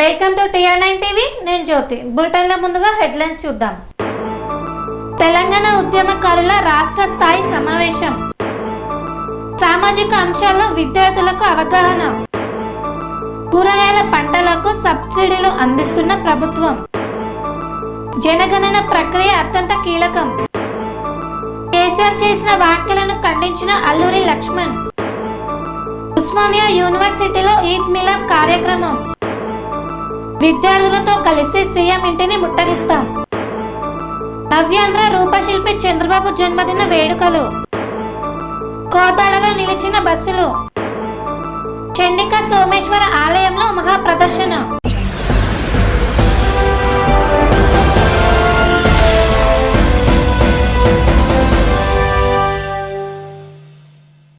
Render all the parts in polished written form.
Welcome to TR9 TV. నేను జ్యోతి. బులెటిన్ల ముందుగా headlines చూద్దాం. తెలంగాణ ఉద్యమకారుల రాష్ట్ర స్థాయి సమావేశం. సామాజిక అంశాల్లో విద్యార్థులకు అవగాహన. కూరగాయల పంటలకు సబ్సిడీలు అందిస్తున్న ప్రభుత్వం. జనగణన ప్రక్రియ అత్యంత కీలకం. కేసీఆర్ చేసిన వ్యాఖ్యలను ఖండించిన అల్లూరి లక్ష్మణ్. ఉస్మానియా యూనివర్సిటీలో ఈద్ మిలాద్ కార్యక్రమం. విద్యార్థులతో కలిసి సీఎం ఇంటిని ముట్టడిస్తాం. నవ్యాంధ్ర రూపశిల్పి చంద్రబాబు జన్మదిన వేడుకలు. కోతాడలో నిలిచిన బస్సులు. చెన్నిక సోమేశ్వర ఆలయంలో మహా ప్రదర్శన.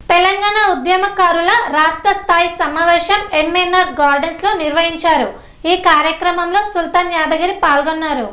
తెలంగాణ ఉద్యమకారుల రాష్ట్ర స్థాయి సమావేశం MNR గార్డెన్స్ లో నిర్వహించారు. ఈ కార్యక్రమంలో సుల్తాన్ యాదగిరి పాల్గొన్నారు.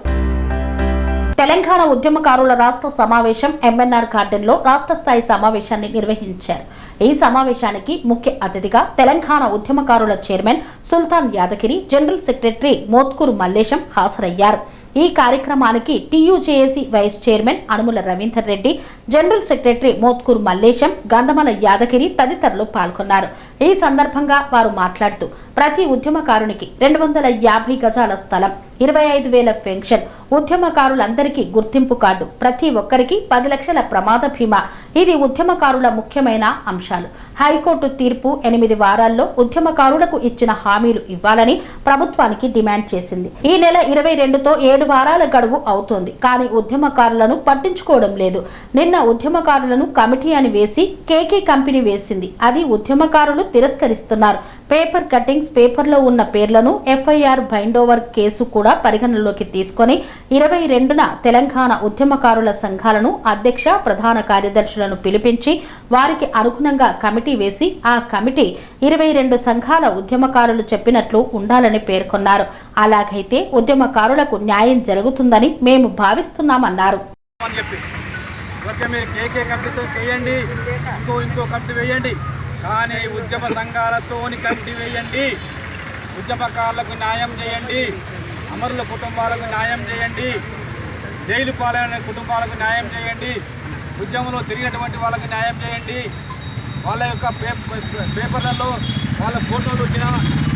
తెలంగాణ ఉద్యమకారుల రాష్ట్ర సమావేశం MNR గార్డెన్ లో రాష్ట్ర స్థాయి సమావేశాన్ని నిర్వహించారు. ఈ సమావేశానికి ముఖ్య అతిథిగా తెలంగాణ ఉద్యమకారుల chairman Sultan Yadagiri, general secretary Motkur Mallesham హాజరయ్యారు. ఈ కార్యక్రమానికి TUJAC vice chairman Anumula Ravinder Reddy, general secretary Motkur Mallesham, Gandhamala Yadagiri తదితరులు పాల్గొన్నారు. ఈ సందర్భంగా వారు మాట్లాడుతూ ప్రతి ఉద్యమకారునికి 250 గజాల స్థలం, 25,000 పెన్షన్, ఉద్యమకారులందరికీ గుర్తింపు కార్డు, ప్రతి ఒక్కరికి 10 లక్షల ప్రమాద బీమా ఇది ఉద్యమకారుల ముఖ్యమైన అంశాలు. హైకోర్టు తీర్పు 8 వారాల్లో ఉద్యమకారులకు ఇచ్చిన హామీలు ఇవ్వాలని ప్రభుత్వానికి డిమాండ్ చేసింది. ఈ నెల 22తో 7 వారాల గడువు అవుతోంది. కానీ ఉద్యమకారులను పట్టించుకోవడం లేదు. నిన్న ఉద్యమకారులను కమిటీ అని వేసి కేకే కంపెనీ వేసింది. అది ఉద్యమకారులు తిరస్కరిస్తున్నారు. పేపర్ కట్టింగ్స్, పేపర్లో ఉన్న పేర్లను FIR బైండోవర్ కేసు కూడా పరిగణనలోకి తీసుకొని 22న తెలంగాణ ఉద్యమకారుల సంఘాలను అధ్యక్ష, ప్రధాన కార్యదర్శులను పిలిపించి వారికి అనుగుణంగా కమిటీ వేసి ఆ కమిటీ 22 సంఘాల ఉద్యమకారులు చెప్పినట్లు ఉండాలని పేర్కొన్నారు. అలాగైతే ఉద్యమకారులకు న్యాయం జరుగుతుందని మేము భావిస్తున్నామన్నారు. కానీ ఉద్యమ సంఘాలతోని కమిటీ వేయండి, ఉద్యమకారులకు న్యాయం చేయండి, అమరుల కుటుంబాలకు న్యాయం చేయండి, జైలు పాలైన కుటుంబాలకు న్యాయం చేయండి, ఉద్యమంలో తిరిగినటువంటి వాళ్ళకి న్యాయం చేయండి, వాళ్ళ యొక్క పేపర్లలో వాళ్ళ ఫోటోలు వచ్చినా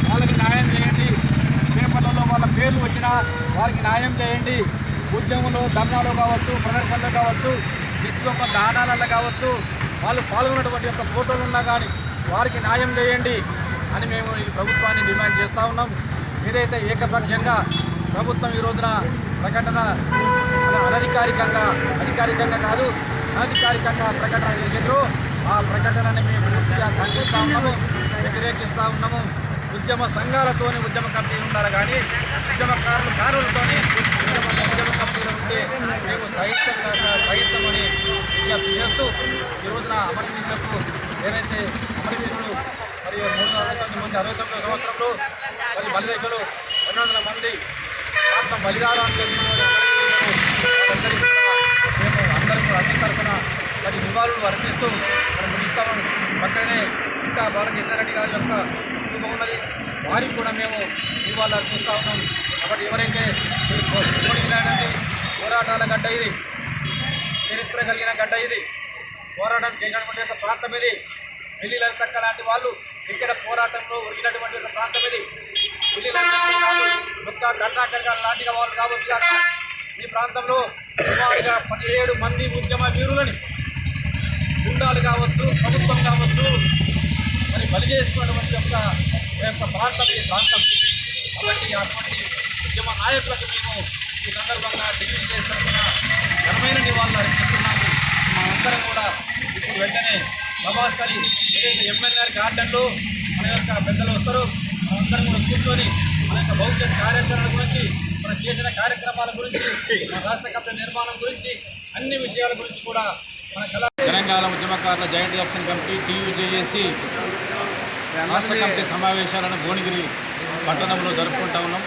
వాళ్ళకి న్యాయం చేయండి, పేపర్లలో వాళ్ళ పేర్లు వచ్చినా వాళ్ళకి న్యాయం చేయండి, ఉద్యమంలో ధర్నాలు కావచ్చు, ప్రదర్శనలు కావచ్చు, నిత్యొక్క దానాలలో కావచ్చు, వాళ్ళు పాల్గొన్నటువంటి యొక్క ఫోటోలు ఉన్నా కానీ వారికి న్యాయం చేయండి అని మేము ఈ ప్రభుత్వాన్ని డిమాండ్ చేస్తూ ఉన్నాం. ఏదైతే ఏకపక్షంగా ప్రభుత్వం ఈ రోజున ప్రకటన అధికారికంగా కాదు, అనధికారికంగా ప్రకటన చేసిండ్రు. ఆ ప్రకటనని మేము పూర్తిగా ఖండిస్తూ ఉన్నాము, వ్యతిరేకిస్తూ ఉన్నాము. ఉద్యమ సంఘాలతోని ఉద్యమ కమిటీలు ఉన్నారు కానీ ఉద్యమకారులు కారులతోని ఉద్యమ కమిటీలు ఉంటే మేము సహిస్తామని విజ్ఞప్తి చేస్తూ ఈ రోజున అమరవీరులకు ఏదైతే అమరవీరులు మరి 369 మంది 69 సంవత్సరంలో మరి మల్లేశులు 200 మంది ఆత్మ బలిదానాలు వాళ్ళందరికీ మేము అందరికీ అన్ని తరఫున మరి నివాళులు అర్పిస్తూ మరి ముగిస్తామని పక్కనే ఇంకా బాలకృష్ణారెడ్డి గారి యొక్క కుటుంబం ఉన్నది, వారికి కూడా మేము నివాళులు అర్పిస్తూ ఉన్నాం. కాబట్టి ఎవరైతే పోరాటాల గడ్డ ఇది, చరిత్ర కలిగిన గడ్డ ఇది, పోరాటం చేసినటువంటి యొక్క ప్రాంతం ఇది, ఢిల్లీ లలితక్క లాంటి వాళ్ళు ఇక్కడ పోరాటంలో ఉరిగినటువంటి ఒక ప్రాంతం ఇది. ఢిల్లీ లలితక్క కరుణాకర్ గారు లాంటి వాళ్ళు కావచ్చు కాక ఈ ప్రాంతంలో సుమారుగా 17 మంది ఉద్యమ వీరులని గుండాలు కావచ్చు, ప్రభుత్వం కావచ్చు మరి బలి చేసుకున్నటువంటి యొక్క ప్రాంతం ఈ ప్రాంతం. కాబట్టి అటువంటి ఉద్యమ నాయకులకు మేము ఈ సందర్భంగా ఢిల్లీ చేస్తున్న ఘనమైన నివాళులు అర్పిస్తున్నాము. మా అందరం కూడా ఇప్పుడు వెంటనే ప్రభాస్కరి ఏదైతే MNR గార్డెన్లో మన యొక్క పెద్దలు వస్తారు, మనందరం కూడా కూర్చొని మన యొక్క భవిష్యత్ కార్యాచరణ గురించి, మనం చేసిన కార్యక్రమాల గురించి, మన రాష్ట్ర కమిటీ నిర్మాణం గురించి, అన్ని విషయాల గురించి కూడా మన తెలంగాణ ఉద్యమకారుల జాయింట్ యాక్షన్ కమిటీ TUJAC రాష్ట్ర కమిటీ సమావేశాలను భువనగిరి పట్టణంలో జరుపుకుంటా ఉన్నాం.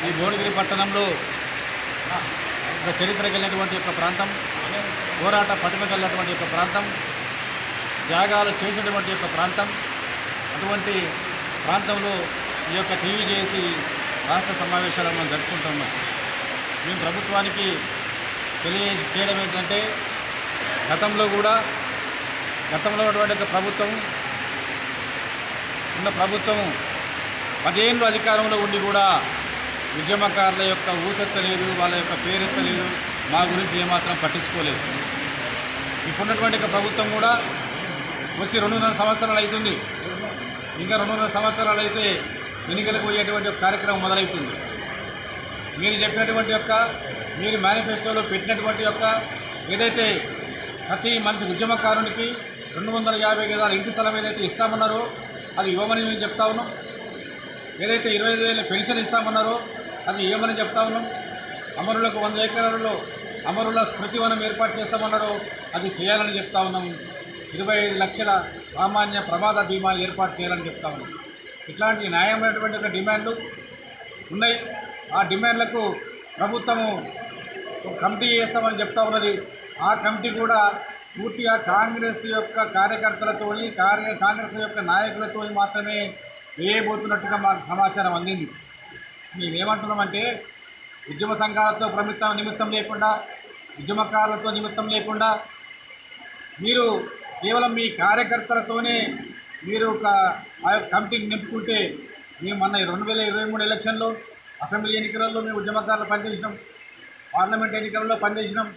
ఈ భువనగిరి పట్టణంలో ఒక చరిత్ర కలిగినటువంటి యొక్క ప్రాంతం, పోరాట పటిమ కలిగినటువంటి యొక్క ప్రాంతం, త్యాగాలు చేసినటువంటి యొక్క ప్రాంతం. అటువంటి ప్రాంతంలో ఈ యొక్క టీవీ చేసి రాష్ట్ర సమావేశాలను మనం జరుపుకుంటున్నాం. మేము ప్రభుత్వానికి చేయడం ఏంటంటే గతంలో ఉన్నటువంటి ప్రభుత్వం 10 ఏళ్ళు అధికారంలో ఉండి కూడా ఉద్యమకారుల యొక్క ఊసెత్తలేదు, వాళ్ళ యొక్క పేరెత్తలేదు, మా గురించి ఏమాత్రం పట్టించుకోలేదు. ఇప్పుడున్నటువంటి ప్రభుత్వం కూడా వచ్చి 2.5 సంవత్సరాలు అవుతుంది. ఇంకా 2.5 సంవత్సరాలు అయితే ఎన్నికలకు పోయేటువంటి కార్యక్రమం మొదలవుతుంది. మీరు చెప్పినటువంటి మీరు మేనిఫెస్టోలో పెట్టినటువంటి ఏదైతే ప్రతి మంచి ఉద్యమకారునికి 250 గజాల ఇంటి స్థలం ఏదైతే ఇస్తామన్నారో అది ఇవ్వమని మేము చెప్తా ఉన్నాం. ఏదైతే 25,000 పెన్షన్ ఇస్తామన్నారో అది ఇవ్వమని చెప్తా ఉన్నాం. అమరులకు 100 ఎకరాలలో అమరుల స్మృతివనం ఏర్పాటు చేస్తామన్నారో అది చేయాలని చెప్తా ఉన్నాం. 25 లక్షల సామాన్య ప్రమాద బీమా ఏర్పాటు చేయాలని చెప్తా ఉన్నాం. ఇట్లాంటి న్యాయమైనటువంటి డిమాండ్లు ఉన్నాయి. ఆ డిమాండ్లకు ప్రభుత్వము కమిటీ చేస్తామని చెప్తా ఉన్నది. ఆ కమిటీ కూడా పూర్తిగా కాంగ్రెస్ యొక్క కార్యకర్తలతో కాంగ్రెస్ యొక్క నాయకులతో మాత్రమే వేయబోతున్నట్టుగా మాకు సమాచారం అందింది. మేమేమంటున్నామంటే ఉద్యమ సంఘాలతో నిమిత్తం లేకుండా ఉద్యమకారులతో నిమిత్తం లేకుండా మీరు కేవలం మీ కార్యకర్తలతోనే మీరు ఆ యొక్క కమిటీని నింపుకుంటే మేము మొన్న 2023 ఎలక్షన్లో అసెంబ్లీ ఎన్నికలలో మేము ఉద్యమకారులు పనిచేసినాం, పార్లమెంట్ ఎన్నికలలో పనిచేసినాం,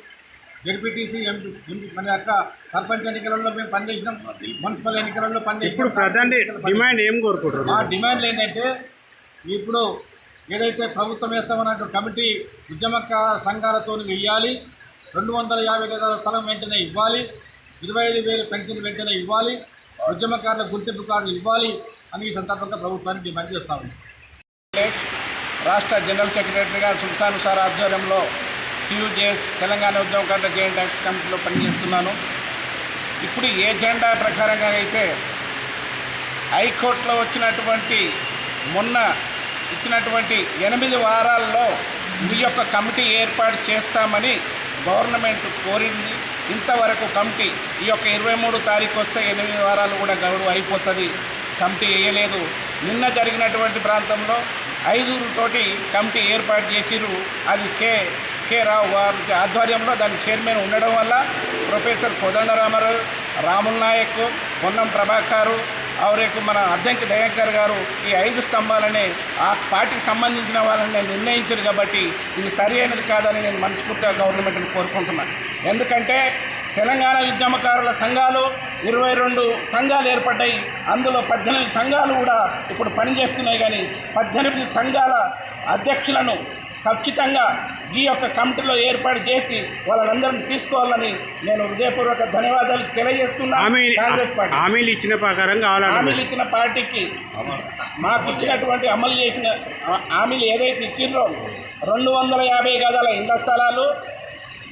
జెడ్పీటీసీ ఎంపీ మన యొక్క సర్పంచ్ ఎన్నికలలో మేము పనిచేసినాం, మున్సిపల్ ఎన్నికలలో పనిచేసినాం. ఆ డిమాండ్లు ఏంటంటే ఇప్పుడు ఏదైతే ప్రభుత్వం వేస్తామన్నట్టు కమిటీ ఉద్యమకార సంఘాలతో ఇవ్వాలి, 250 గజాల స్థలం వెంటనే ఇవ్వాలి, 25,000 పెన్షన్ వెంటనే ఇవ్వాలి, ఉద్యమకారుల గుర్తింపు కార్డులు ఇవ్వాలి అని ఈ సందర్భంగా ప్రభుత్వాన్ని డిమాండ్ చేస్తా ఉంది. రాష్ట్ర జనరల్ సెక్రటరీగా సుల్తాన్ సార్ ఆధ్వర్యంలో టీయూజేఎస్ తెలంగాణ ఉద్యమకారుల జాయింట్ యాక్షన్ కమిటీలో పనిచేస్తున్నాను. ఇప్పుడు ఏ జెండా ప్రకారంగా అయితే హైకోర్టులో మొన్న ఇచ్చినటువంటి 8 వారాల్లో మీ యొక్క కమిటీ ఏర్పాటు చేస్తామని గవర్నమెంట్ కోరింది. ఇంతవరకు కమిటీ ఈ యొక్క 23 తారీఖు వస్తే 8 వారాలు కూడా గడువు అయిపోతుంది, కమిటీ వేయలేదు. నిన్న జరిగినటువంటి ప్రాంతంలో 5 కమిటీ ఏర్పాటు చేసిరు. అది కే రావు వారి ఆధ్వర్యంలో దాని చైర్మన్ ఉండడం వల్ల ప్రొఫెసర్ కోదండరామారావు, రాముల్ నాయక్, పొన్నం ప్రభాకరు, ఆవురేకు మన అద్దంకి దయాకర్ గారు ఈ 5 స్తంభాలని ఆ పార్టీకి సంబంధించిన వాళ్ళని నిర్ణయించారు. కాబట్టి ఇది సరి అయినది కాదని నేను మనస్ఫూర్తిగా గవర్నమెంట్ని కోరుకుంటున్నాను. ఎందుకంటే తెలంగాణ ఉద్యమకారుల సంఘాలు 22 సంఘాలు ఏర్పడ్డాయి. అందులో 18 సంఘాలు కూడా ఇప్పుడు పనిచేస్తున్నాయి. కానీ 18 సంఘాల అధ్యక్షులను ఖచ్చితంగా ఈ యొక్క కమిటీలో ఏర్పాటు చేసి వాళ్ళందరినీ తీసుకోవాలని నేను హృదయపూర్వక ధన్యవాదాలు తెలియజేస్తున్నాను. కాంగ్రెస్ పార్టీ హామీలు ఇచ్చిన పార్టీకి మాకు ఇచ్చినటువంటి అమలు చేసిన హామీలు ఏదైతే ఇచ్చిర్రో 250 గజాల ఇళ్ల స్థలాలు,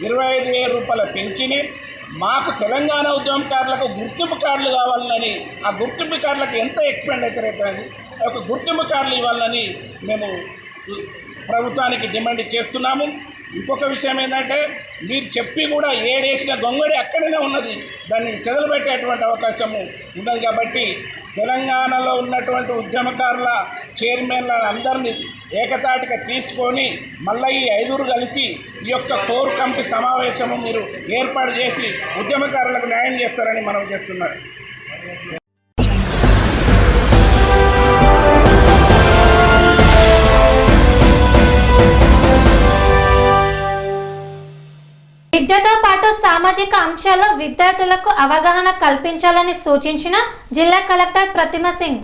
25,000 రూపాయల పెంచిని, మాకు తెలంగాణ ఉద్యమకారులకు గుర్తింపు కార్డులు కావాలని, ఆ గుర్తింపు కార్డులకు ఎంత ఎక్స్పెండిచర్ అవుతుంది, ఒక గుర్తింపు కార్డులు ఇవ్వాలని మేము ప్రభుత్వానికి డిమాండ్ చేస్తున్నాము. ఇంకొక విషయం ఏంటంటే మీరు చెప్పి కూడా ఏడేసిన గొంగడి అక్కడనే ఉన్నది, దాన్ని చెదలబెట్టేటువంటి అవకాశము ఉన్నది. కాబట్టి తెలంగాణలో ఉన్నటువంటి ఉద్యమకారుల చైర్మన్ల అందరినీ ఏకతాటిగా తీసుకొని మళ్ళీ ఈ 5 కలిసి ఈ యొక్క కోర్ కమిటీ సమావేశము మీరు ఏర్పాటు చేసి ఉద్యమకారులకు న్యాయం చేస్తారని మనం చేస్తున్నారు. విద్యతో పాటు సామాజిక అంశాల్లో విద్యార్థులకు అవగాహన కల్పించాలని సూచించిన జిల్లా కలెక్టర్ ప్రతిమ సింగ్.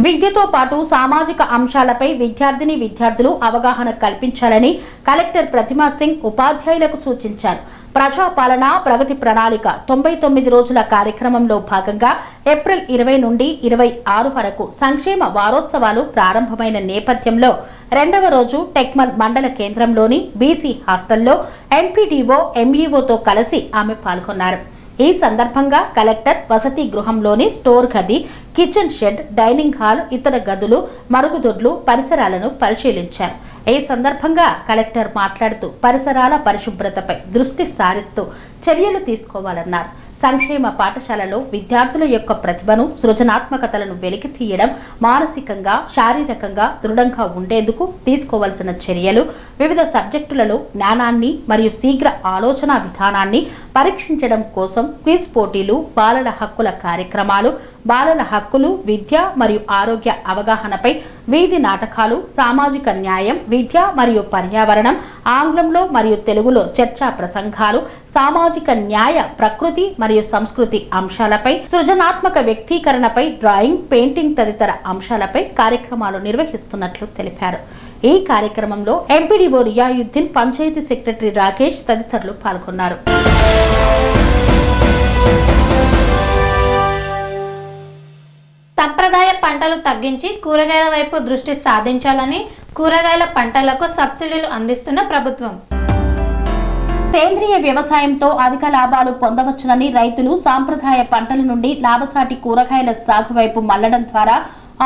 విద్యతో పాటు సామాజిక అంశాలపై విద్యార్థులు అవగాహన కల్పించాలని కలెక్టర్ ప్రతిమ సింగ్ ఉపాధ్యాయులకు సూచించారు. ప్రజాపాలన ప్రగతి ప్రణాళిక 99 రోజుల కార్యక్రమంలో భాగంగా ఏప్రిల్ 20 నుండి 26 వరకు సంక్షేమ వారోత్సవాలు ప్రారంభమైన నేపథ్యంలో 2వ రోజు టెక్మల్ మండల కేంద్రంలోని బీసీ హాస్టల్లో ఎంపీడీఓ ఎంఈఓతో కలిసి ఆమె పాల్గొన్నారు. ఈ సందర్భంగా కలెక్టర్ వసతి గృహంలోని స్టోర్ గది, కిచెన్ షెడ్, డైనింగ్ హాల్, ఇతర గదులు, మరుగుదొడ్లు, పరిసరాలను పరిశీలించారు. ఈ సందర్భంగా కలెక్టర్ మాట్లాడుతూ పరిసరాల పరిశుభ్రతపై దృష్టి సారిస్తూ చర్యలు తీసుకోవాలన్నారు. సంక్షేమ పాఠశాలలో విద్యార్థుల యొక్క ప్రతిభను, సృజనాత్మకతలను వెలికి తీయడం, మానసికంగా, శారీరకంగా దృఢంగా ఉండేందుకు తీసుకోవలసిన చర్యలు, వివిధ సబ్జెక్టులలో జ్ఞానాన్ని మరియు శీఘ్ర ఆలోచన విధానాన్ని పరీక్షించడం కోసం క్విజ్ పోటీలు, బాలల హక్కుల కార్యక్రమాలు, బాలల హక్కులు, విద్య మరియు ఆరోగ్య అవగాహనపై వీధి నాటకాలు, సామాజిక న్యాయం, విద్య మరియు పర్యావరణం, ఆంగ్లంలో మరియు తెలుగులో చర్చా ప్రసంగాలు, సామాజిక న్యాయ, ప్రకృతి మరియు సంస్కృతి అంశాలపై, సృజనాత్మక వ్యక్తీకరణపై డ్రాయింగ్, పెయింటింగ్ తదితర అంశాలపై కార్యక్రమాలు నిర్వహిస్తున్నట్లు తెలిపారు. ఈ కార్యక్రమంలో ఎంపీడీఓ రియాయుద్దీన్, పంచాయతీ సెక్రటరీ రాకేష్ తదితరులు పాల్గొన్నారు. సంప్రదాయ పంటలు తగ్గించి కూరగాయల వైపు దృష్టి సాధించాలని కూరగాయల పంటలకు సబ్సిడీలు అందిస్తున్న ప్రభుత్వం. సేంద్రియ వ్యవసాయంతో అధిక లాభాలు పొందవచ్చునని రైతులు సాంప్రదాయ పంటల నుండి లాభసాటి కూరగాయల సాగు వైపు మళ్లడం ద్వారా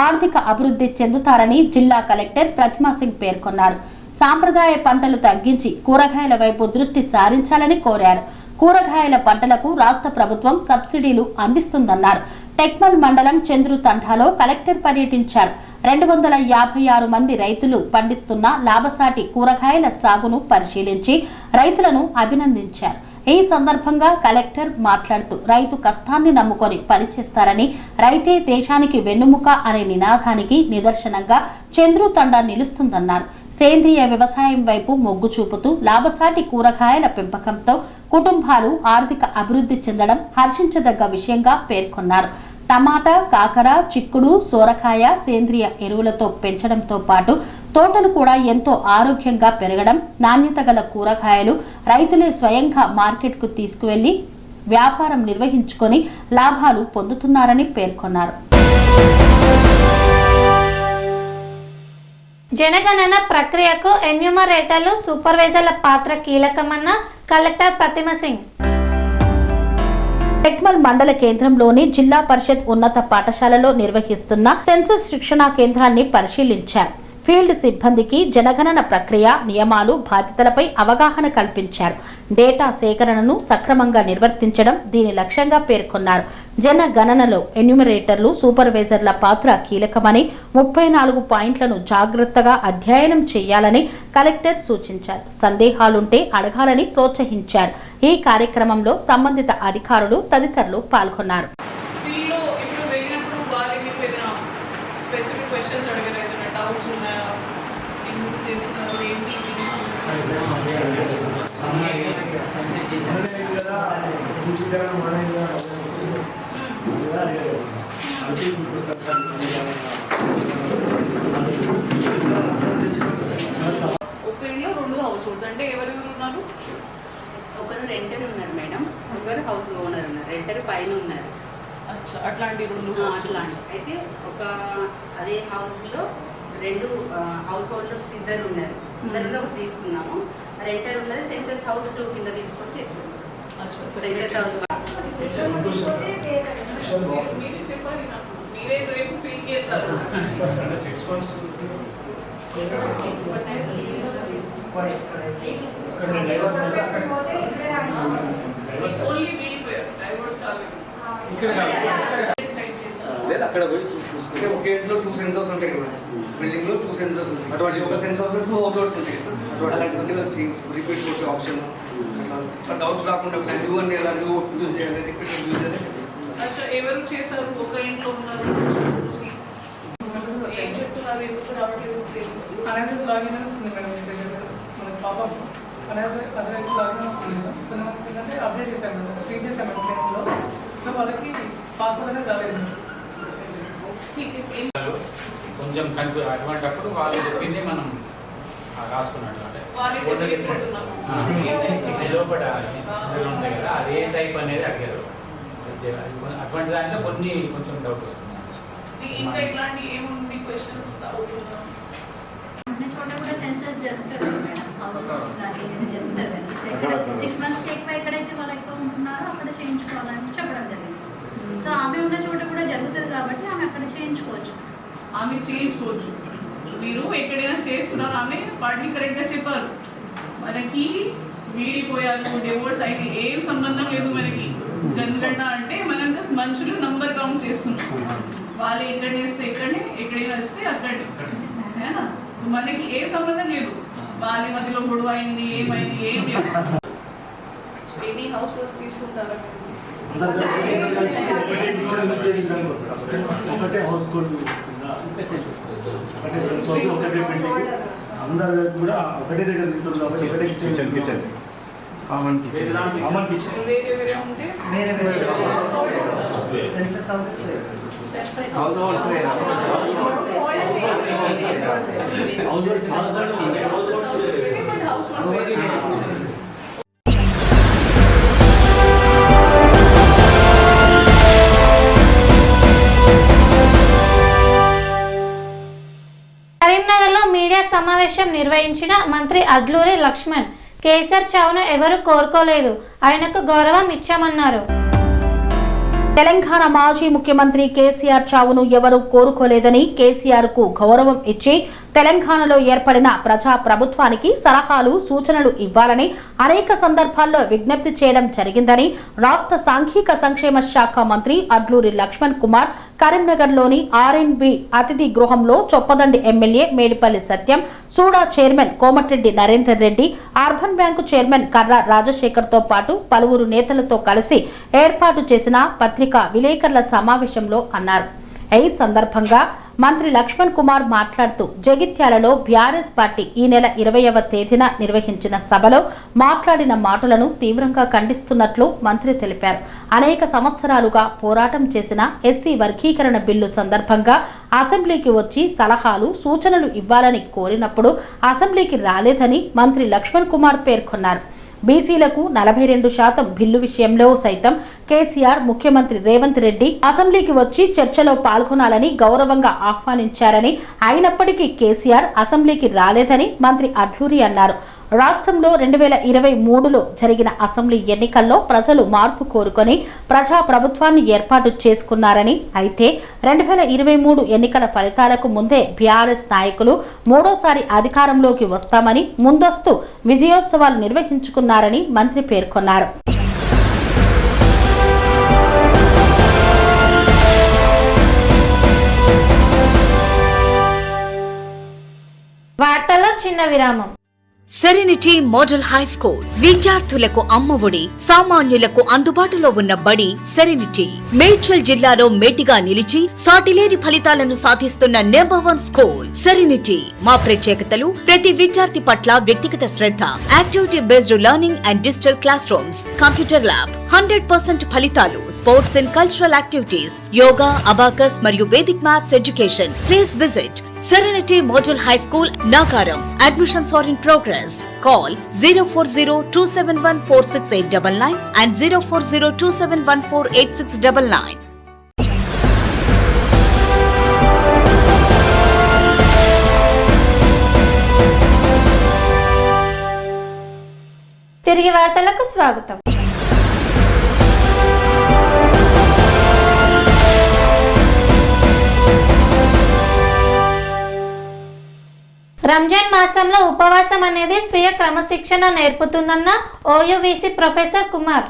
ఆర్థిక అభివృద్ధి చెందుతారని జిల్లా కలెక్టర్ ప్రతిమా సింగ్ పేర్కొన్నారు. సాంప్రదాయ పంటలు తగ్గించి కూరగాయల వైపు దృష్టి సారించాలని కోరారు. కూరగాయల పంటలకు రాష్ట్ర ప్రభుత్వం సబ్సిడీలు అందిస్తుందన్నారు. టెక్మల్ మండలం చంద్రు తండాలో కలెక్టర్ పర్యటించారు. 256 మంది రైతులు పండిస్తున్న లాభసాటి కూరగాయల సాగును పరిశీలించి రైతులను అభినందించారు. ఈ సందర్భంగా కలెక్టర్ మాట్లాడుతూ రైతు కష్టాన్ని నమ్ముకొని పనిచేస్తారని, రైతే దేశానికి వెన్నుముక అనే నినాదానికి నిదర్శనంగా చంద్రు తండా నిలుస్తుందన్నారు. సేంద్రియ వ్యవసాయం వైపు మొగ్గు చూపుతూ లాభసాటి కూరగాయల పెంపకంతో కుటుంబాలు ఆర్థిక అభివృద్ధి చెందడం హర్షించదగ్గ విషయంగా పేర్కొన్నారు. టమాటా, కాకర, చిక్కుడు, సోరకాయ సేంద్రియ ఎరువులతో పెంచడంతో పాటు తోటలు కూడా ఎంతో ఆరోగ్యంగా పెరగడం, నాణ్యత గల కూరగాయలు రైతులే స్వయంగా మార్కెట్కు తీసుకువెళ్లి వ్యాపారం నిర్వహించుకొని లాభాలు పొందుతున్నారని పేర్కొన్నారు. జనగణన ప్రక్రియకు ఎన్యూమరేటర్లు, సూపర్వైజర్ల పాత్ర కీలకమన్న కలెక్టర్ ప్రతిమ సింగ్. టెక్మల్ మండల కేంద్రంలోని జిల్లా పరిషత్ ఉన్నత పాఠశాలలో నిర్వహిస్తున్న సెన్సస్ శిక్షణా కేంద్రాన్ని పరిశీలించారు. ఫీల్డ్ సిబ్బందికి జనగణన ప్రక్రియ, నియమాలు, బాధ్యతలపై అవగాహన కల్పించారు. డేటా సేకరణను సక్రమంగా నిర్వర్తించడం దీని లక్ష్యంగా పేర్కొన్నారు. జనగణనలో ఎన్యూమరేటర్లు, సూపర్వైజర్ల పాత్ర కీలకమని, 34 పాయింట్లను జాగ్రత్తగా అధ్యయనం చేయాలని కలెక్టర్ సూచించారు. సందేహాలుంటే అడగాలని ప్రోత్సహించారు. ఈ కార్యక్రమంలో సంబంధిత అధికారులు తదితరులు పాల్గొన్నారు. అంటే ఎవరెవరు ఉన్నారు? ఒకరు రెంటర్ ఉన్నారు మేడం, ఒకరు హౌస్ ఓనర్ ఉన్నారు. రెంటర్ పైన ఉన్నారు. అట్లాంటి అట్లాంటి అయితే ఒక అదే హౌస్ లో 2 హౌస్ హోల్డర్స్ ఇద్దరు ఉన్నారు. ఇద్దరు ఒకటి తీసుకున్నాము. రెంటర్ ఉన్నది సెన్సస్ హౌస్ 2 కింద తీసుకొని చేస్తున్నాం. సెన్సస్ హౌస్ చెప్పాలి నాకు, మీరే రేపు ఫీల్డ్కి వెళ్తారు. ఓన్లీ విడిపోయారు, డైవర్స్ కాలేదు. అక్కడ పోయి చూసుకుంటే ఒక ఇంట్లో 2 సెన్సర్స్ ఉంటాయి కదా, బిల్డింగ్ లో 2 సెన్సర్స్ ఉంటాయి. అటువంటి ఒక సెన్సర్ లో 2 అవుట్డోర్స్ ఉంటాయి. అటువంటి రిపీట్ కొట్టే ఆప్షన్ అట్లా డౌట్స్ రాకుండా న్యూ అని ఎలా న్యూ యూజ్ చేయాలి, రిపీట్ యూజ్ చేయాలి. ఎవరు చేశారు? ఒక ఇంట్లో ఉన్నారు. ఏం చెప్తున్నారు? ఎందుకు రావట్లేదు? అనాలిసిస్ లాగిన్ వస్తుంది మేడం, మెసేజ్ మనకి పాపప్ అనాలిసిస్ లాగిన్ వస్తుంది. కొంతమంది ఏంటంటే అప్డేట్ చేశాను మేడం, ఫీడ్ చేశాను మేడం పేమెంట్లో. సో వాళ్ళకి పాస్వర్డ్ అనేది రాలేదు. కొంచెం కన్ఫ్యూజ్ అటువంటిప్పుడు వాళ్ళు చెప్పింది మనం రాసుకున్నాడు. ఉంటాయి కదా, అదే టైప్ అనేది అడిగారు. అటువంటి దాంట్లో కొన్ని కొంచెం డౌట్ వస్తుంది. ఇంకా ఇట్లాంటి ఏముంది క్వశ్చన్? చోట కూడా సెన్సస్ జరుగుతుంది మేడం, జరుగుతుంది. 6 మంత్స్కి ఎక్కువ ఎక్కడైతే వాళ్ళు ఎక్కువ ఉంటున్నారో అక్కడ చేయించుకోవాలని చెప్పడం జరిగింది. సో ఆమె ఉన్న చోట కూడా జరుగుతుంది కాబట్టి ఆమె అక్కడ చేయించుకోవచ్చు. ఆమె చేయించుకోవచ్చు. మీరు ఎక్కడైనా చేస్తున్నారు, ఆమె వాటిని కరెక్ట్గా చెప్పారు. మనకి వీడిపోయారు, డివోర్స్ అయింది, ఏం సంబంధం లేదు మనకి. జనగణన అంటే మనం జస్ట్ మనుషులు నంబర్ కౌంట్ చేస్తున్నాం. వాళ్ళు ఎక్కడ వేస్తే ఎక్కడనే, ఎక్కడైనా వేస్తే అక్కడనే. మనకి ఏ సంబంధం లేదు, వాళ్ళ మధ్యలో గొడవ అయింది, ఏమైంది, ఏం లేదు. ఎన్ని హౌస్ హోల్డ్స్ తీసుకుంటారా? అందరు కూడా ఒకటే దగ్గర తింటారు కాబట్టి ఒకటే కిచెన్ కామన్ కిచెన్ వేరే వేరే ఉంటే సెన్సస్ హౌస్ కరీంనగర్లో మీడియా సమావేశం నిర్వహించిన మంత్రి అడ్లూరి లక్ష్మణ్ కేసీఆర్ చావును ఎవరు కోరుకోలేదు, ఆయనకు గౌరవం ఇచ్చామన్నారు. తెలంగాణ మాజీ ముఖ్యమంత్రి కేసీఆర్ చావును ఎవరూ కోరుకోలేదని, కేసీఆర్ కు గౌరవం ఇచ్చి తెలంగాణలో ఏర్పడిన ప్రజా ప్రభుత్వానికి సలహాలు సూచనలు ఇవ్వాలని అనేక సందర్భాల్లో విజ్ఞప్తి చేయడం జరిగిందని రాష్ట్ర సాంఘిక సంక్షేమ శాఖ మంత్రి అడ్లూరి లక్ష్మణ్ కుమార్ కరీంనగర్లోని ఆర్ఎండ్బి అతిథి గృహంలో Choppadandi MLA Medipalli Satyam, SUDA chairman Komatireddy Narender Reddy, urban bank chairman Karra Rajashekar తో పాటు పలువురు నేతలతో కలిసి ఏర్పాటు చేసిన పత్రికా విలేకరుల సమావేశంలో అన్నారు. ఈ సందర్భంగా మంత్రి లక్ష్మణ్ కుమార్ మాట్లాడుతూ జగిత్యాలలో బీఆర్ఎస్ పార్టీ ఈ నెల 20వ తేదీన నిర్వహించిన సభలో మాట్లాడిన మాటలను తీవ్రంగా ఖండిస్తున్నట్లు మంత్రి తెలిపారు. అనేక సంవత్సరాలుగా పోరాటం చేసిన ఎస్సీ వర్గీకరణ బిల్లు సందర్భంగా అసెంబ్లీకి వచ్చి సలహాలు సూచనలు ఇవ్వాలని కోరినప్పుడు అసెంబ్లీకి రాలేదని మంత్రి లక్ష్మణ్ కుమార్ పేర్కొన్నారు. బీసీలకు 42% బిల్లు విషయంలో సైతం కేసీఆర్ ముఖ్యమంత్రి రేవంత్ రెడ్డి అసెంబ్లీకి వచ్చి చర్చలో పాల్గొనాలని గౌరవంగా ఆహ్వానించారని, అయినప్పటికీ కేసీఆర్ అసెంబ్లీకి రాలేదని మంత్రి అడ్లూరి అన్నారు. రాష్ట్రంలో 2023లో జరిగిన అసెంబ్లీ ఎన్నికల్లో ప్రజలు మార్పు కోరుకొని ప్రజా ప్రభుత్వాన్ని ఏర్పాటు చేసుకున్నారని, అయితే 2023 ఎన్నికల ఫలితాలకు ముందే బీఆర్ఎస్ నాయకులు మూడోసారి అధికారంలోకి వస్తామని ముందస్తు విజయోత్సవాలు నిర్వహించుకున్నారని మంత్రి పేర్కొన్నారు. వార్తల్లో చిన్న విరామం. సెరెనిటీ మోడల్ హై స్కూల్ విద్యార్థులకు అమ్మఒడి, సామాన్యులకు అందుబాటులో ఉన్న బడి సెరెనిటీ. మేడ్చల్ జిల్లాలో మేటిగా నిలిచి సాటిలేని ఫలితాలను సాధిస్తున్న #1 స్కూల్ సెరెనిటీ. మా ప్రత్యేకతలు ప్రతి విద్యార్థి పట్ల వ్యక్తిగత శ్రద్ధ, activity based learning and digital classrooms, computer lab, 100% ఫలితాలు, sports and cultural activities, yoga, abacus మరియు Vedic maths education. Please visit Serenity Model High School, Nagaram. Admissions are in progress. Call 04027146899 and 04027148699. తిరిగి వార్తలకు స్వాగతం. రంజాన్ మాసంలో ఉపవాసం అనేది స్వీయ క్రమశిక్షణ నేర్పుతుందన్న ఓయూవీసీ ప్రొఫెసర్ కుమార్.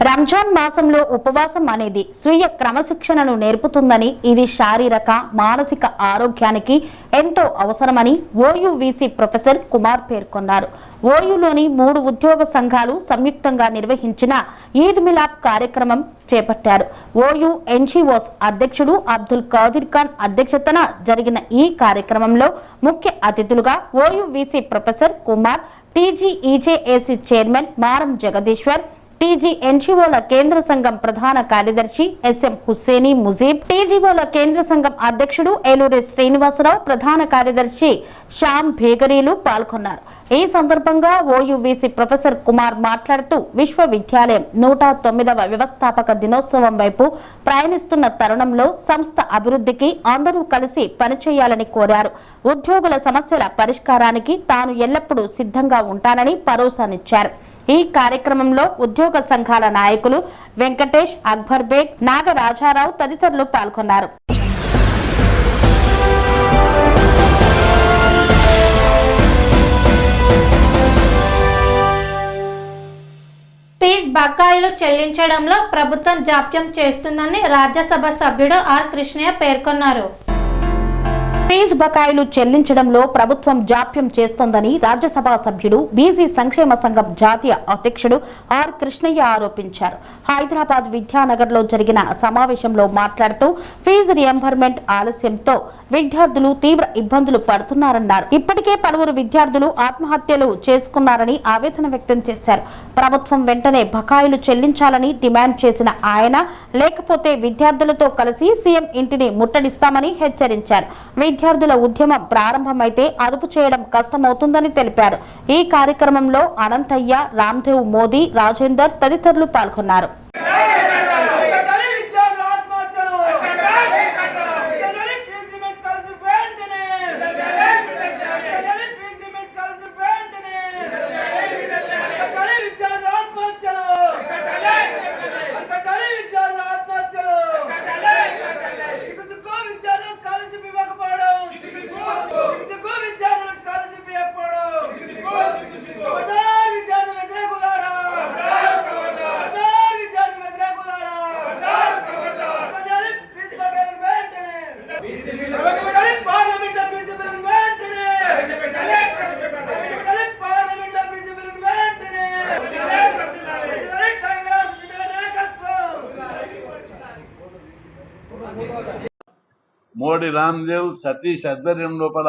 రంజాన్ మాసంలో ఉపవాసం అనేది స్వీయ క్రమశిక్షణను నేర్పుతుందని, ఇది శారీరక మానసిక ఆరోగ్యానికి ఎంతో అవసరమని ఓయూవీసీ ప్రొఫెసర్ కుమార్ పేర్కొన్నారు. ఓయూలోని 3 ఉద్యోగ సంఘాలు సంయుక్తంగా నిర్వహించిన ఈద్ మిలాద్ కార్యక్రమం చేపట్టారు. ఓయూ ఎన్జీఓస్ అధ్యక్షుడు అబ్దుల్ ఖాదిర్ ఖాన్ అధ్యక్షతన జరిగిన ఈ కార్యక్రమంలో ముఖ్య అతిథులుగా ఓయూవీసీ ప్రొఫెసర్ కుమార్, టీజీఈజేఏసీ చైర్మన్ మారం జగదీశ్వర్, టీజీ ఎన్జీఓల కేంద్ర సంఘం ప్రధాన కార్యదర్శి ఎస్ఎం హుస్సేని ముజీబ్, టీజీఓల కేంద్ర సంఘం అధ్యక్షుడు ఏలూరి శ్రీనివాసరావు, ప్రధాన కార్యదర్శి శ్యామ్ భేగరీలు పాల్గొన్నారు. ఈ సందర్భంగా ఓయూవీసీ ప్రొఫెసర్ కుమార్ మాట్లాడుతూ విశ్వవిద్యాలయం 109వ వ్యవస్థాపక దినోత్సవం వైపు ప్రయాణిస్తున్న తరుణంలో సంస్థ అభివృద్ధికి అందరూ కలిసి పనిచేయాలని కోరారు. ఉద్యోగుల సమస్యల పరిష్కారానికి తాను ఎల్లప్పుడూ సిద్ధంగా ఉంటానని భరోసానిచ్చారు. ఈ కార్యక్రమంలో ఉద్యోగ సంఘాల నాయకులు వెంకటేష్, అక్బర్ బేగ్, నాగరాజారావు తదితరులు పాల్గొన్నారు. ఫీజు బకాయిలు చెల్లించడంలో ప్రభుత్వం జాప్యం చేస్తుందని రాజ్యసభ సభ్యుడు ఆర్ కృష్ణయ్య పేర్కొన్నారు. ఫీజు బకాయిలు చెల్లించడంలో ప్రభుత్వం జాప్యం చేస్తోందని రాజ్యసభ సభ్యుడు బీసీ సంక్షేమ సంఘం జాతీయ అధ్యక్షుడు ఆర్ కృష్ణయ్య ఆరోపించారు. హైదరాబాద్ విద్యానగర్లో జరిగిన సమావేశంలో మాట్లాడుతూ ఫీజు రియంబర్మెంట్ ఆలస్యంతో విద్యార్థులు తీవ్ర ఇబ్బందులు పడుతున్నారన్నారు. ఇప్పటికే పలువురు విద్యార్థులు ఆత్మహత్యలు చేసుకున్నారని ఆవేదన వ్యక్తం చేశారు. ప్రభుత్వం వెంటనే బకాయిలు చెల్లించాలని డిమాండ్ చేసిన ఆయన, లేకపోతే విద్యార్థులతో కలిసి సీఎం ఇంటిని ముట్టడిస్తామని హెచ్చరించారు. విద్యార్థుల ఉద్యమం ప్రారంభమైతే అదుపు చేయడం కష్టమవుతుందని తెలిపారు. ఈ కార్యక్రమంలో అనంతయ్య, రామ్దేవ్ మోదీ, రాజేందర్ తదితరులు పాల్గొన్నారు. మోడీ, రామ్దేవ్, సతీష్ ఆధ్వర్యం లోపల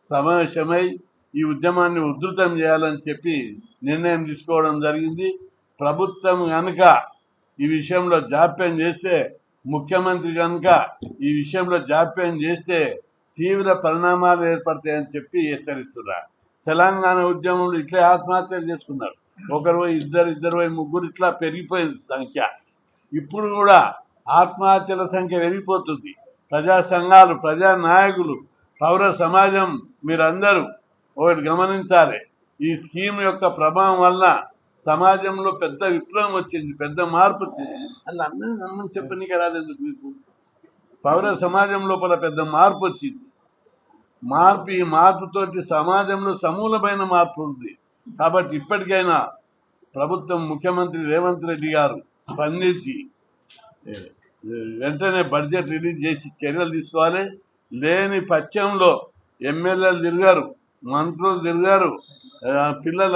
సమావేశమై ఈ ఉద్యమాన్ని ఉధృతం చేయాలని చెప్పి నిర్ణయం తీసుకోవడం జరిగింది. ప్రభుత్వం కనుక ఈ విషయంలో జాప్యం చేస్తే, ముఖ్యమంత్రి కనుక ఈ విషయంలో జాప్యం చేస్తే తీవ్ర పరిణామాలు ఏర్పడతాయని చెప్పి హెచ్చరిస్తున్నారు. తెలంగాణ ఉద్యమంలో ఇట్లే ఆత్మహత్యలు చేసుకున్నారు. ఒకరు ఇద్దరు ముగ్గురు ఇట్లా పెరిగిపోయింది సంఖ్య. ఇప్పుడు కూడా ఆత్మహత్యల సంఖ్య పెరిగిపోతుంది. ప్రజా సంఘాలు, ప్రజా నాయకులు, పౌర సమాజం మీరందరూ ఒకటి గమనించాలి. ఈ స్కీమ్ యొక్క ప్రభావం వల్ల సమాజంలో పెద్ద విప్లవం వచ్చింది, పెద్ద మార్పు వచ్చింది. అలా అందరూ నమ్మని చెప్పనీకి రాలేదు. మీకు పౌర సమాజం లోపల పెద్ద మార్పు వచ్చింది. ఈ మార్పుతోటి సమాజంలో సమూలమైన మార్పు ఉంది. కాబట్టి ఇప్పటికైనా ప్రభుత్వం, ముఖ్యమంత్రి రేవంత్ రెడ్డి గారు స్పందించి వెంటనే బడ్జెట్ రిలీజ్ చేసి చర్యలు తీసుకోవాలి. లేని పక్షంలో ఎమ్మెల్యేలు తిరిగారు, మంత్రులు తిరిగారు, పిల్లల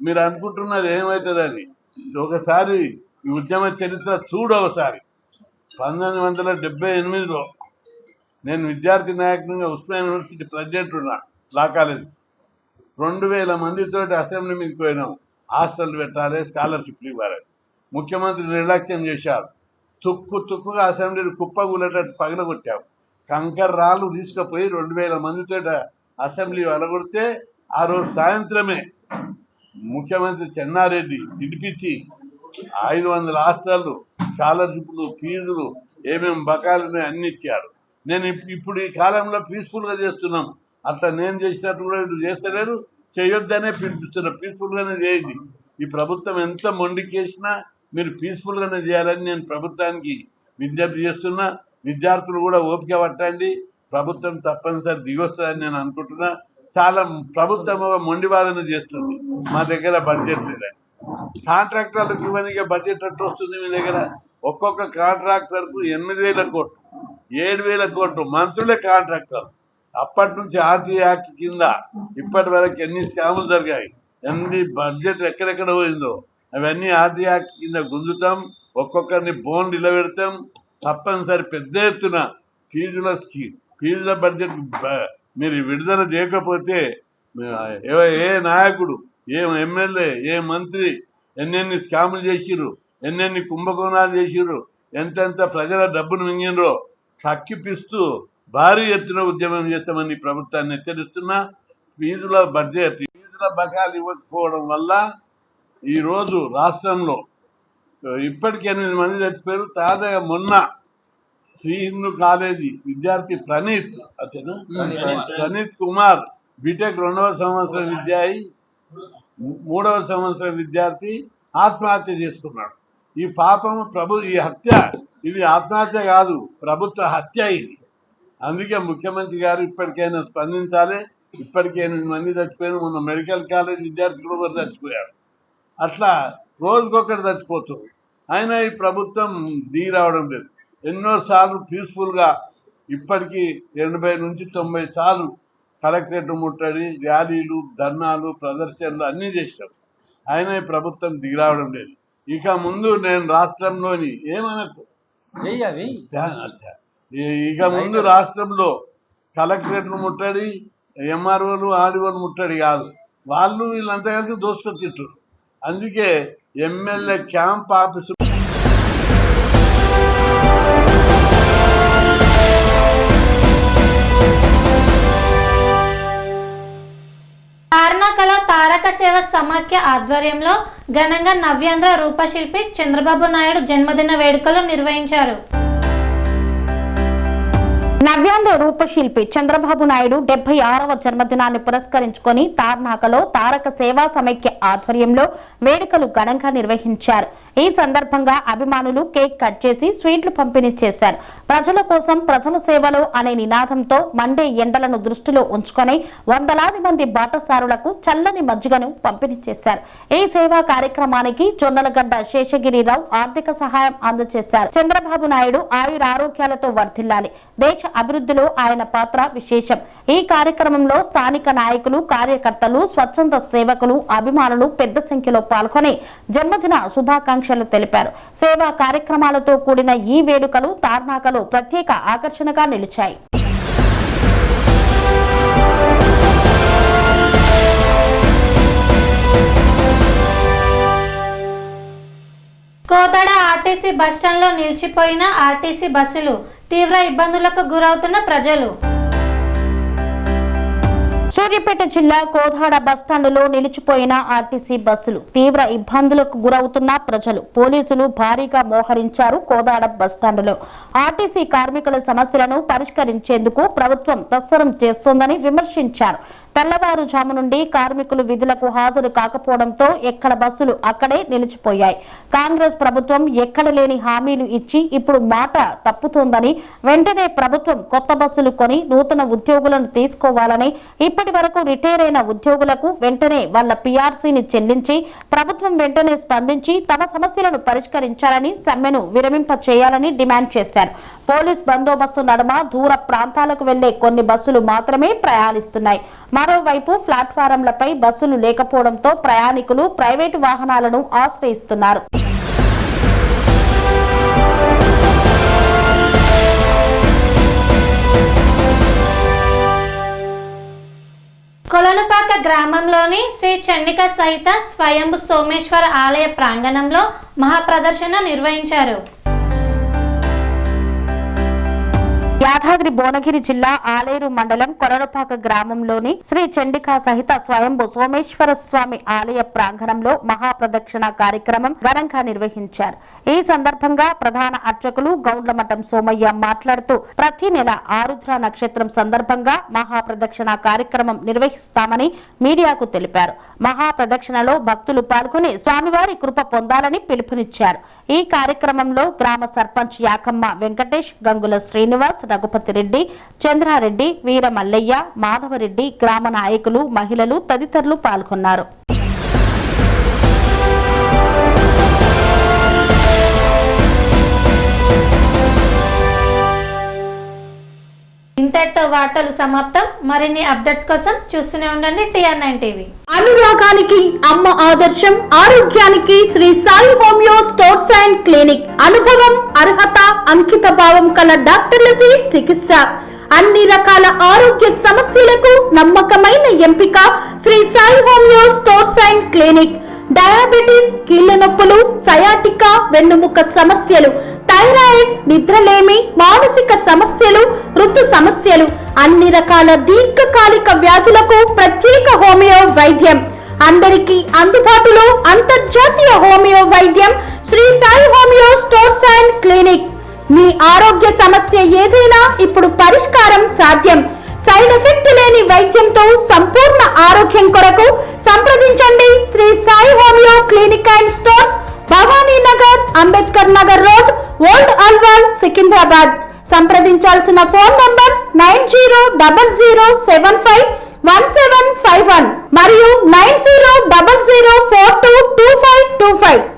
మీరు అనుకుంటున్నది ఏమవుతుందని ఒకసారి ఈ ఉద్యమ చరిత్ర చూడు. ఒకసారి 1978లో నేను విద్యార్థి నాయకునిగా ఉస్మానియా యూనివర్సిటీ ప్రెసిడెంట్ ఉన్నా, లా కాలేజ్. 2000 మందితో అసెంబ్లీ మీదకి పోయినాం. హాస్టల్ పెట్టాలి, స్కాలర్షిప్లు ఇవ్వాలి. ముఖ్యమంత్రి నిర్లక్ష్యం చేశారు. తుక్కుగా అసెంబ్లీని కుప్పగూలేటట్టు పగలగొట్టాం. కంకర్ రాళ్ళు తీసుకుపోయి 2000 మందితో అసెంబ్లీ వలగొడితే ఆ రోజు సాయంత్రమే ముఖ్యమంత్రి చెన్నారెడ్డి పిలిపించి 500 హాస్టళ్ళు, స్కాలర్షిప్లు, ఫీజులు, ఏమేమి బకాయిలు ఉన్నాయో అన్ని ఇచ్చారు. నేను ఇప్పుడు ఈ కాలంలో పీస్ఫుల్గా చేస్తున్నాం. అట్లా నేను చేసినట్టు కూడా వీళ్ళు చేస్తలేరు, చేయొద్దనే పిలిపిస్తున్నా. పీస్ఫుల్గానే చేయండి. ఈ ప్రభుత్వం ఎంత మొండికేసినా మీరు పీస్ఫుల్గానే చేయాలని నేను ప్రభుత్వానికి విజ్ఞప్తి చేస్తున్నా. విద్యార్థులు కూడా ఓపిక పట్టండి. ప్రభుత్వం తప్పనిసరి దిగొస్తుందని నేను అనుకుంటున్నా. చాలా ప్రభుత్వం మొండివాదన చేస్తుంది. మా దగ్గర బడ్జెట్ లేదని. కాంట్రాక్టర్లకు ఇవ్వడానికి బడ్జెట్ ఎట్లా వస్తుంది మీ దగ్గర? ఒక్కొక్క కాంట్రాక్టర్కు 8,000 కోట్లు, 7,000 కోట్లు మంత్రులే కాంట్రాక్టర్. అప్పటి నుంచి ఆర్టీఐ యాక్ట్ కింద ఇప్పటి వరకు ఎన్ని స్కాములు జరిగాయి, ఎన్ని బడ్జెట్ ఎక్కడెక్కడ పోయిందో అవన్నీ ఆర్టీఐ యాక్ట్ కింద గుంజుతాం. ఒక్కొక్కరిని బోన్ నిలబెడతాం. తప్పనిసరి పెద్ద ఎత్తున ఫీజుల బడ్జెట్ మీరు విడుదల చేయకపోతే ఏ నాయకుడు, ఏ ఎమ్మెల్యే, ఏ మంత్రి ఎన్నెన్ని స్కాములు చేసిర్రు, ఎన్నెన్ని కుంభకోణాలు చేసిర్రు, ఎంతెంత ప్రజల డబ్బును మింగినరో కక్కిపిస్తూ భారీ ఎత్తున ఉద్యమం చేస్తామని ప్రభుత్వాన్ని హెచ్చరిస్తున్నా. ఫీజుల బకాయిలు ఇవ్వకపోవడం వల్ల ఈరోజు రాష్ట్రంలో ఇప్పటికీ 8 మంది చచ్చిపోయారు. తాజాగా మొన్న శ్రీ హిందూ కాలేజీ విద్యార్థి ప్రణీత్ కుమార్ బీటెక్ 2వ సంవత్సరం విద్యాయి 3వ సంవత్సరం విద్యార్థి ఆత్మహత్య చేసుకున్నాడు. ఈ పాపం ఈ హత్య ఇది ఆత్మహత్య కాదు, ప్రభుత్వ హత్య ఇది. అందుకే ముఖ్యమంత్రి గారు ఇప్పటికైనా స్పందించాలి. ఇప్పటికే 8 మంది చచ్చిపోయారు. మొన్న మెడికల్ కాలేజ్ విద్యార్థులు కూడా చచ్చిపోయారు. అట్లా రోజుకొకటి చచ్చిపోతుంది. అయినా ఈ ప్రభుత్వం దిగి రావడం లేదు. ఎన్నోసార్లు పీస్ఫుల్గా ఇప్పటికీ 80 నుంచి 90 సార్లు కలెక్టరేట్ ముట్టడి, ర్యాలీలు, ధర్నాలు, ప్రదర్శనలు అన్నీ చేశారు. అయినా ఈ ప్రభుత్వం దిగి రావడం లేదు. ఇక ముందు నేను రాష్ట్రంలోని ఏమనకు ఇక ముందు రాష్ట్రంలో కలెక్టరేట్లు ముట్టడి, ఎంఆర్ఓలు, ఆర్డీఓలు ముట్టడి కాదు, వాళ్ళు వీళ్ళంతా కలిసి దోసుకొని తింటారు. అందుకే ఎమ్మెల్యే క్యాంప్ ఆఫీసు తార్నాకలో తారక సేవ సమాఖ్య ఆధ్వర్యంలో ఘనంగా నవ్యాంధ్ర రూపశిల్పి చంద్రబాబు నాయుడు జన్మదిన వేడుకలు నిర్వహించారు. నవ్యాంధ్ర రూపశిల్పి చంద్రబాబు నాయుడు 76వ జన్మదినాన్ని పురస్కరించుకొని తార్నాకలో తారక సేవా సమైక్య ఆధ్వర్యంలో వేడుకలు ఘనంగా నిర్వహించారు. ఈ సందర్భంగా అభిమానులు కేక్ కట్ చేసి స్వీట్లు పంపిణీ చేశారు. ప్రజల కోసం ప్రజల సేవలో అనే నినాదంతో మండే ఎండలను దృష్టిలో ఉంచుకొని వందలాది మంది బాటసారులకు చల్లని మజ్జిగను పంపిణీ చేశారు. ఈ సేవా కార్యక్రమానికి జొన్నలగడ్డ శేషగిరిరావు ఆర్థిక సహాయం అందజేశారు. చంద్రబాబు నాయుడు ఆయురారోగ్యాలతో వర్ధిల్లాలి, దేశ అభివృద్ధిలో ఆయన పాత్ర విశేషం. ఈ కార్యక్రమంలో స్థానిక నాయకులు, కార్యకర్తలు, స్వచ్ఛంద సేవకులు, అభిమానులు పెద్ద సంఖ్యలో పాల్గొని జన్మదిన శుభాకాంక్షలు తెలిపారు. సేవా కార్యక్రమాలతో కూడిన ఈ వేడుకలు తార్నాకలో ప్రత్యేక ఆకర్షణగా నిలిచాయి. కోదాడ ఆర్టీసీ బస్టాండ్లో నిలిచిపోయిన ఆర్టీసీ బస్సులు, తీవ్ర ఇబ్బందులకు గురవుతున్న ప్రజలు. సూర్యాపేట జిల్లా కోదాడ బస్టాండులో నిలిచిపోయిన ఆర్టీసీ బస్సులు, తీవ్ర ఇబ్బందులకు గురవుతున్న ప్రజలు. పోలీసులు భారీగా మోహరించారు. కోదాడ బస్టాండులో ఆర్టీసీ కార్మికుల సమస్యలను పరిష్కరించేందుకు ప్రభుత్వం తత్సరం చేస్తోందని విమర్శించారు. తెల్లవారుజాము నుండి కార్మికులు విధులకు హాజరు కాకపోవడంతో ఎక్కడ బస్సులు అక్కడే నిలిచిపోయాయి. కాంగ్రెస్ ప్రభుత్వం ఎక్కడ లేని హామీలు ఇచ్చి ఇప్పుడు మాట తప్పుతోందని, వెంటనే ప్రభుత్వం కొత్త బస్సులు కొని నూతన ఉద్యోగులను తీసుకోవాలని, ఇప్పటి వరకు రిటైర్ అయిన ఉద్యోగులకు వెంటనే వాళ్ల పిఆర్సీని చెల్లించి ప్రభుత్వం వెంటనే స్పందించి తమ సమస్యలను పరిష్కరించాలని, సమ్మెను విరమింప చేయాలని డిమాండ్ చేశారు. పోలీస్ బందోబస్తు నడుమ దూర ప్రాంతాలకు వెళ్లే కొన్ని బస్సులు మాత్రమే ప్రయాణిస్తున్నాయి. మరోవైపు ప్లాట్ఫారంలపై బస్సులు లేకపోవడంతో ప్రయాణికులు ప్రైవేటు వాహనాలను ఆశ్రయిస్తున్నారు. కొలనుపాక గ్రామంలోని శ్రీ చండిక సహిత స్వయంభు సోమేశ్వర ఆలయ ప్రాంగణంలో మహాప్రదర్శన నిర్వహించారు. యాదాద్రి భువనగిరి జిల్లా ఆలేరు మండలం కొలనుపాక గ్రామంలోని శ్రీ చండికా సహిత స్వయంభు సోమేశ్వర స్వామి ఆలయ ప్రాంగణంలో మహాప్రదక్షిణ కార్యక్రమం ఘనంగా నిర్వహించారు. ఈ సందర్భంగా ప్రధాన అర్చకులు గౌండ్లమఠం సోమయ్య మాట్లాడుతూ ప్రతి నెల ఆరుద్ర నక్షత్రం సందర్భంగా మహాప్రదక్షిణ కార్యక్రమం నిర్వహిస్తామని మీడియాకు తెలిపారు. మహాప్రదక్షిణలో భక్తులు పాల్గొని స్వామివారి కృప పొందాలని పిలుపునిచ్చారు. ఈ కార్యక్రమంలో గ్రామ సర్పంచ్ యాకమ్మ వెంకటేష్, గంగుల శ్రీనివాస్, రఘుపతి రెడ్డి, చంద్రారెడ్డి, వీర మల్లయ్య, మాధవరెడ్డి, గ్రామ నాయకులు, మహిళలు తదితరులు పాల్గొన్నారు. ఇంతటితో వార్తలు సమాప్తం. మరిన్ని అప్డేట్స్ కోసం చూస్తూనే ఉండండి TR9 టీవీ. అనురాగానికి అమ్మ ఆదర్శం, ఆరోగ్యానికి Shri Sai homeo stores and clinic. అనుభవం, అర్హత, అంకిత భావం కల డాక్టర్లచే చికిత్స. అన్ని రకాల ఆరోగ్య సమస్యలకు నమ్మకమైన ఎంపిక Shri Sai homeo stores and clinic. Diabetes, కీళ్ల నొప్పులు, సయాటికా, వెన్నుముక సమస్యలు, థైరాయిడ్, నిద్రలేమి, మానసిక సమస్యలు, ఋతు సమస్యలు, అన్ని రకాల దీర్ఘకాలిక వ్యాధులకు ప్రత్యేక హోమియో వైద్యం. అందరికీ అందుబాటులో అంతర్జాతీయ హోమియో వైద్యం Shri Sai homeo stores and clinic. మీ ఆరోగ్య సమస్య ఏదైనా ఇప్పుడు పరిష్కారం సాధ్యం. సైడ్ ఎఫెక్ట్ లేని వైద్యంతో సంపూర్ణ ఆరోగ్యం కొరకు సంప్రదించండి Shri Sai homeo clinic and stores, Bhavani Nagar, Ambedkar Nagar road, old Alwal, Secunderabad. సంప్రదించాల్సిన ఫోన్ నంబర్స్ 900075 1751 మరియు 9000422525.